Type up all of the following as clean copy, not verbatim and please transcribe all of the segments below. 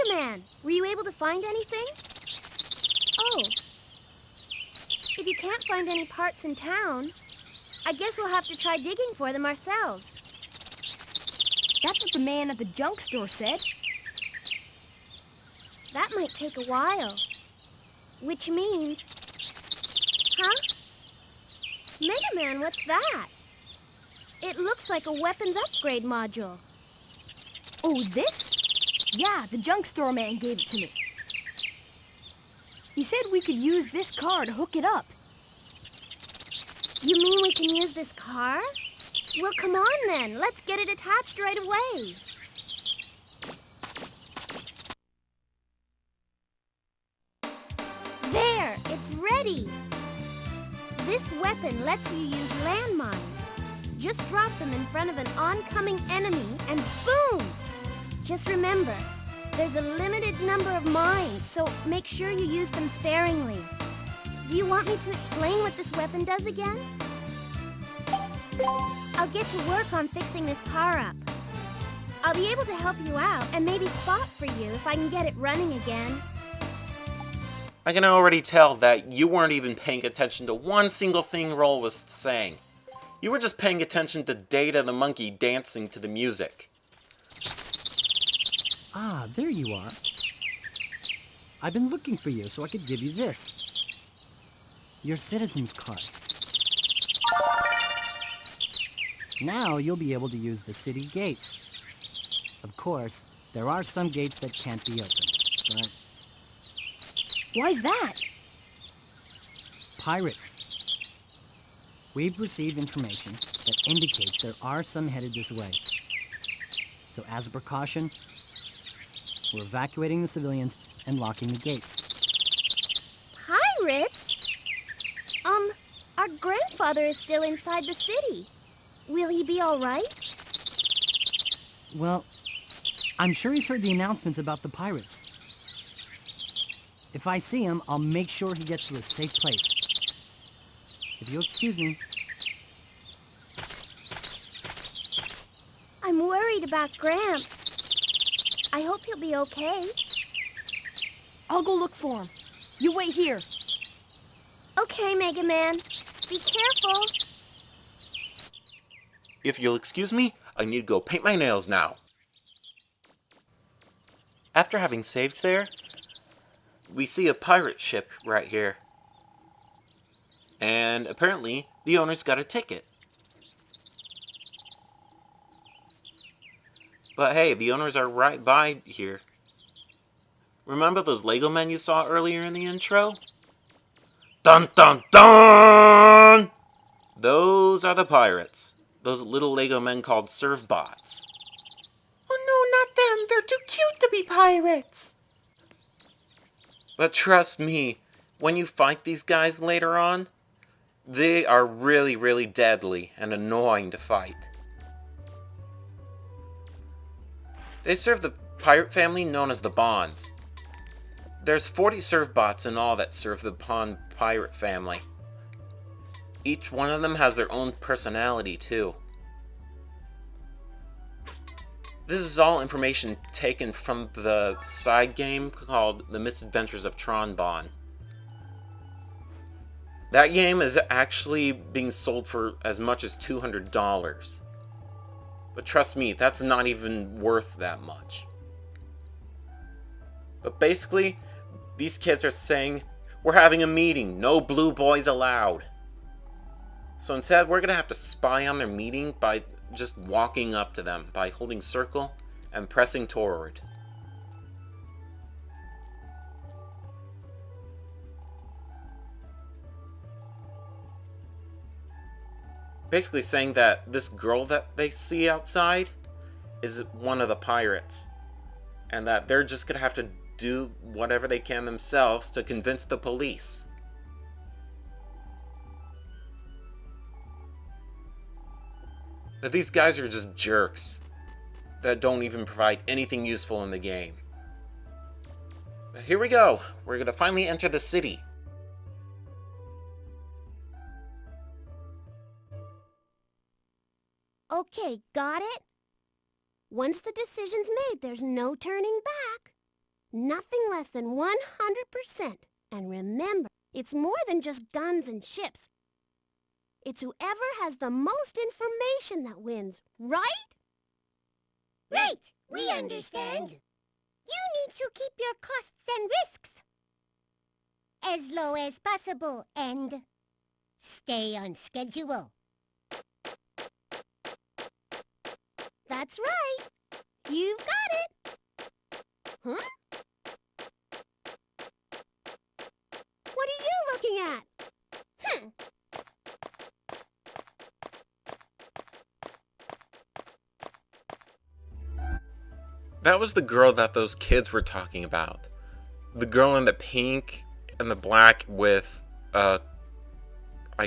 Man, were you able to find anything? Oh. If you can't find any parts in town, I guess we'll have to try digging for them ourselves. That's what the man at the junk store said. That might take a while. Which means... Huh? Megaman, what's that? It looks like a weapons upgrade module. Oh, this? Yeah, the junk store man gave it to me. He said we could use this car to hook it up. You mean we can use this car? Well, come on then. Let's get it attached right away. There, it's ready. This weapon lets you use landmines. Just drop them in front of an oncoming enemy and boom! Just remember, there's a limited number of mines, so make sure you use them sparingly. Do you want me to explain what this weapon does again? I'll get to work on fixing this car up. I'll be able to help you out and maybe spot for you if I can get it running again. I can already tell that you weren't even paying attention to one single thing Roll was saying. You were just paying attention to Data the monkey dancing to the music. Ah, there you are. I've been looking for you so I could give you this. Your citizen's card. Now you'll be able to use the city gates. Of course, there are some gates that can't be opened, but... Why's that? Pirates. We've received information that indicates there are some headed this way. So as a precaution, we're evacuating the civilians and locking the gates. Pirates? Our grandfather is still inside the city. Will he be all right? Well, I'm sure he's heard the announcements about the pirates. If I see him, I'll make sure he gets to a safe place. If you'll excuse me. I'm worried about Gramps. I hope he'll be okay. I'll go look for him. You wait here. Okay, Megaman. Be careful. If you'll excuse me, I need to go paint my nails now. After having saved there, we see a pirate ship right here. And apparently, the owner's got a ticket. But hey, the owners are right by here. Remember those Lego men you saw earlier in the intro? Dun dun dun! Those are the pirates. Those little Lego men called Servbots. Oh no, not them! They're too cute to be pirates! But trust me, when you fight these guys later on, they are really, really deadly and annoying to fight. They serve the pirate family known as the Bonds. There's 40 Servbots in all that serve the Bond pirate family. Each one of them has their own personality too. This is all information taken from the side game called The Misadventures of Tron Bonne. That game is actually being sold for as much as $200. But trust me, that's not even worth that much. But basically, these kids are saying, we're having a meeting, no blue boys allowed. So instead, we're going to have to spy on their meeting by just walking up to them, by holding circle and pressing toward. Basically saying that this girl that they see outside is one of the pirates. And that they're just going to have to do whatever they can themselves to convince the police. But these guys are just jerks that don't even provide anything useful in the game. But here we go. We're going to finally enter the city. Okay, got it? Once the decision's made, there's no turning back. Nothing less than 100%. And remember, it's more than just guns and ships. It's whoever has the most information that wins, right? Right, we understand. You need to keep your costs and risks as low as possible and stay on schedule. That's right. You've got it. Huh? What are you looking at? That was the girl that those kids were talking about. The girl in the pink and the black with, I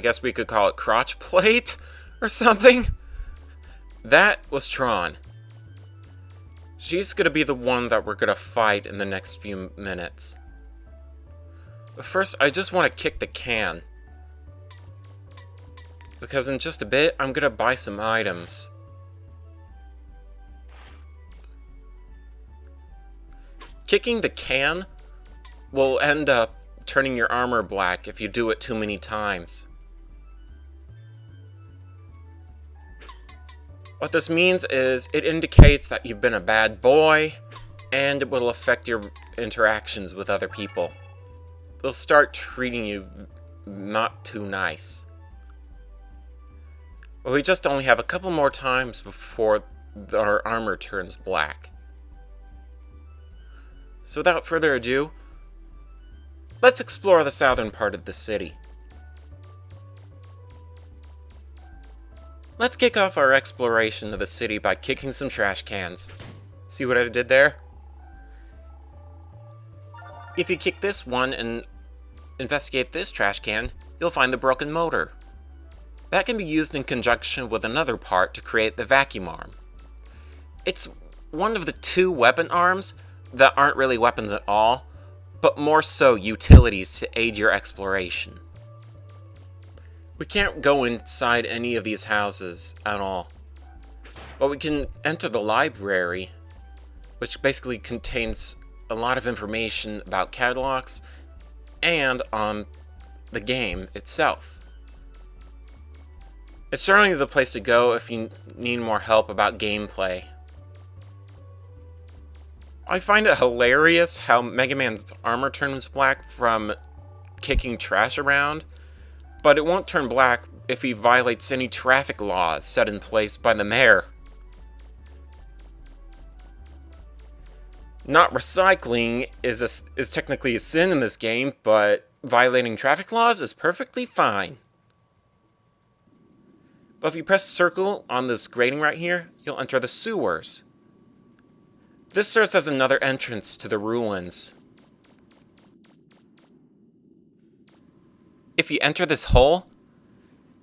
guess we could call it crotch plate or something. That was Tron. She's gonna be the one that we're gonna fight in the next few minutes. But first, I just want to kick the can. Because in just a bit, I'm gonna buy some items. Kicking the can will end up turning your armor black if you do it too many times. What this means is it indicates that you've been a bad boy, and it will affect your interactions with other people. They'll start treating you not too nice. But we just only have a couple more times before our armor turns black. So without further ado, let's explore the southern part of the city. Let's kick off our exploration of the city by kicking some trash cans. See what I did there? If you kick this one and investigate this trash can, you'll find the broken motor. That can be used in conjunction with another part to create the vacuum arm. It's one of the two weapon arms that aren't really weapons at all, but more so utilities to aid your exploration. We can't go inside any of these houses at all, but we can enter the library, which basically contains a lot of information about catalogs and on the game itself. It's certainly the place to go if you need more help about gameplay. I find it hilarious how Megaman's armor turns black from kicking trash around, but it won't turn black if he violates any traffic laws set in place by the mayor. Not recycling is technically a sin in this game, but violating traffic laws is perfectly fine. But if you press circle on this grating right here, you'll enter the sewers. This serves as another entrance to the ruins. If you enter this hole,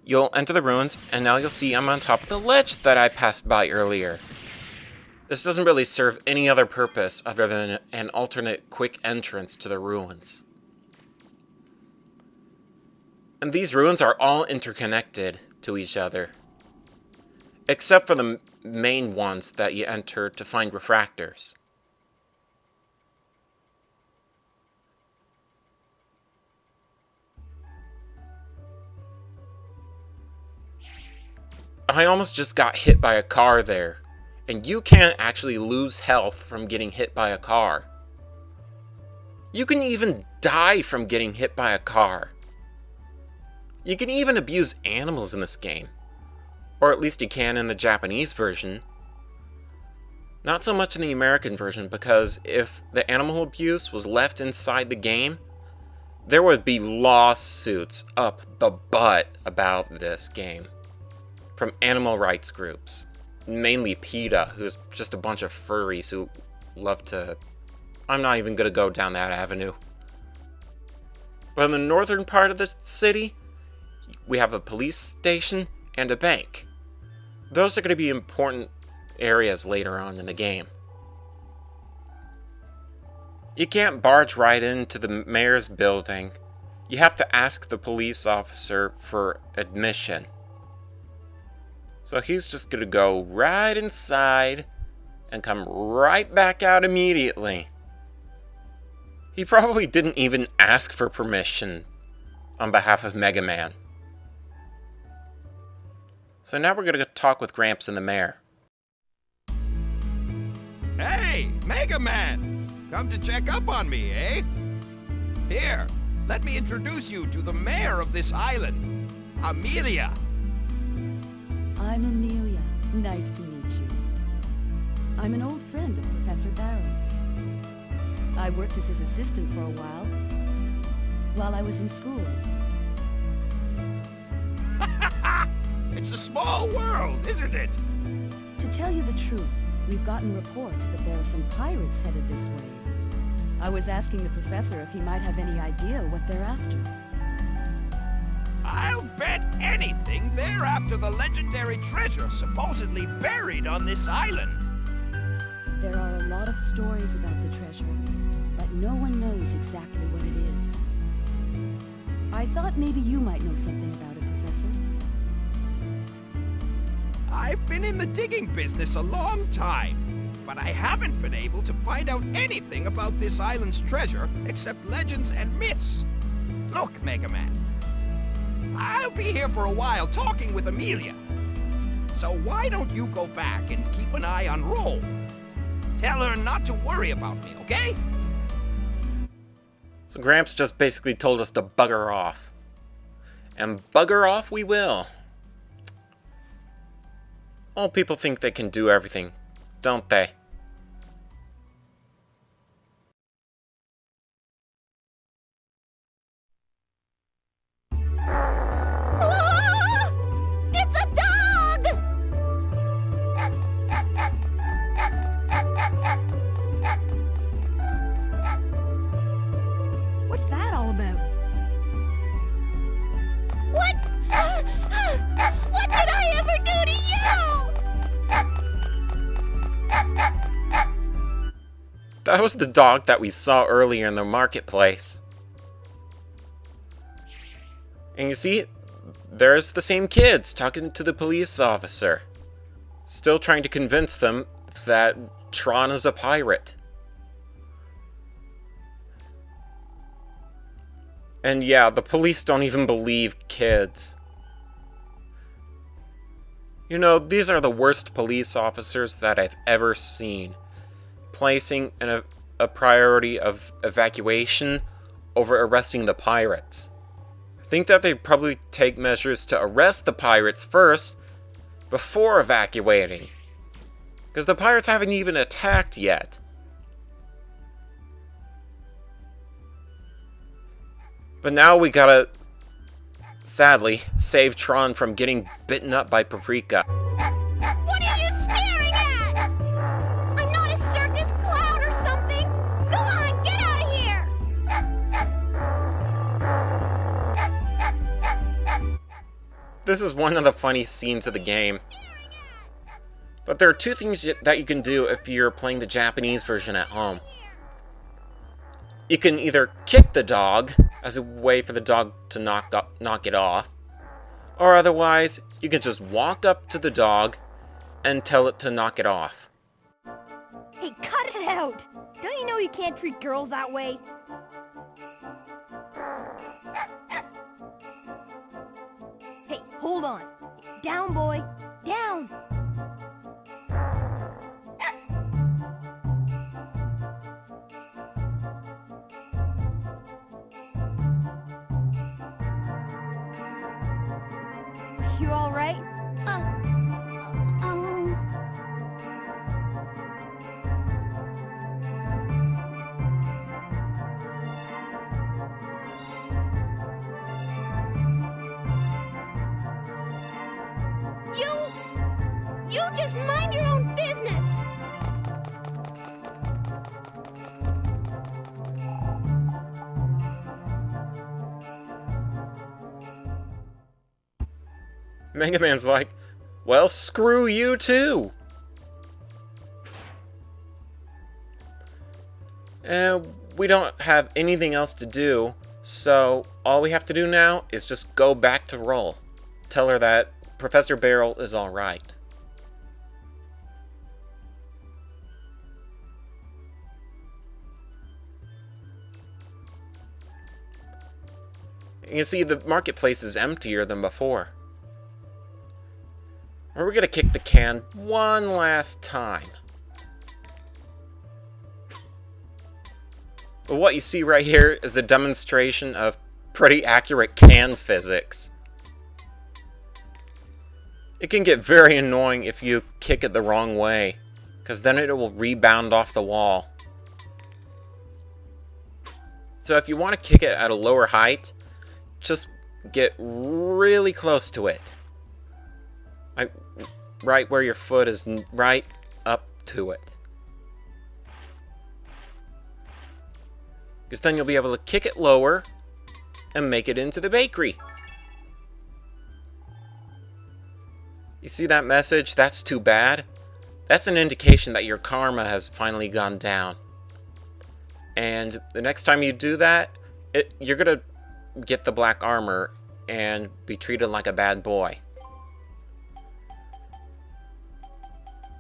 you'll enter the ruins, and now you'll see I'm on top of the ledge that I passed by earlier. This doesn't really serve any other purpose other than an alternate quick entrance to the ruins. And these ruins are all interconnected to each other, except for the main ones that you enter to find refractors. I almost just got hit by a car there, and you can't actually lose health from getting hit by a car. You can even die from getting hit by a car. You can even abuse animals in this game. Or at least you can in the Japanese version. Not so much in the American version, because if the animal abuse was left inside the game, there would be lawsuits up the butt about this game. From animal rights groups. Mainly PETA, who's just a bunch of furries who love to... I'm not even going to go down that avenue. But in the northern part of the city, we have a police station and a bank. Those are going to be important areas later on in the game. You can't barge right into the mayor's building. You have to ask the police officer for admission. So he's just going to go right inside and come right back out immediately. He probably didn't even ask for permission on behalf of Megaman. So now we're gonna go talk with Gramps and the mayor. Hey, Megaman! Come to check up on me, eh? Here, let me introduce you to the mayor of this island, Amelia. I'm Amelia. Nice to meet you. I'm an old friend of Professor Barrel's. I worked as his assistant for a while I was in school. It's a small world, isn't it? To tell you the truth, we've gotten reports that there are some pirates headed this way. I was asking the professor if he might have any idea what they're after. I'll bet anything they're after the legendary treasure supposedly buried on this island. There are a lot of stories about the treasure, but no one knows exactly what it is. I thought maybe you might know something about it, Professor. I've been in the digging business a long time, but I haven't been able to find out anything about this island's treasure except legends and myths. Look, Megaman, I'll be here for a while talking with Amelia. So why don't you go back and keep an eye on Roll? Tell her not to worry about me, okay? So Gramps just basically told us to bugger off. And bugger off we will. All people think they can do everything, don't they? Ah! It's a dog! What's that all about? What? What did I ever do to you? That was the dog that we saw earlier in the marketplace. And you see, there's the same kids talking to the police officer. Still trying to convince them that Tron is a pirate. And yeah, the police don't even believe kids. You know, these are the worst police officers that I've ever seen. Placing a priority of evacuation over arresting the pirates. I think that they'd probably take measures to arrest the pirates first before evacuating. Because the pirates haven't even attacked yet. But now we gotta, sadly, save Tron from getting bitten up by Paprika. What are you staring at? I'm not a circus clown or something. Go on, get out of here. This is one of the funny scenes of the game. But there are two things that you can do if you're playing the Japanese version at home. You can either kick the dog as a way for the dog to knock it off, or otherwise you can just walk up to the dog and tell it to knock it off. Hey, cut it out! Don't you know you can't treat girls that way? Hey, hold on. Down, boy. Down! You all right? You just mind your own business. Mega Man's like, well, screw you too. We don't have anything else to do, so all we have to do now is just go back to Roll. Tell her that Professor Barrel is alright. You can see the marketplace is emptier than before. We're gonna kick the can one last time. But what you see right here is a demonstration of pretty accurate can physics. It can get very annoying if you kick it the wrong way, because then it will rebound off the wall. So if you want to kick it at a lower height, just get really close to it. Right where your foot is, right up to it. Because then you'll be able to kick it lower and make it into the bakery. You see that message? That's too bad. That's an indication that your karma has finally gone down. And the next time you do that, you're going to get the black armor and be treated like a bad boy.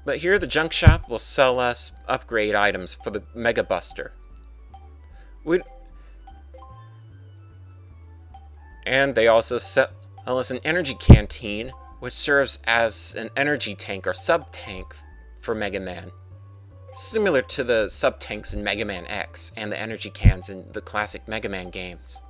But here the junk shop will sell us upgrade items for the Mega Buster. And they also sell us an energy canteen, which serves as an energy tank or sub-tank for Mega Man. Similar to the sub-tanks in Mega Man X and the energy cans in the classic Mega Man games.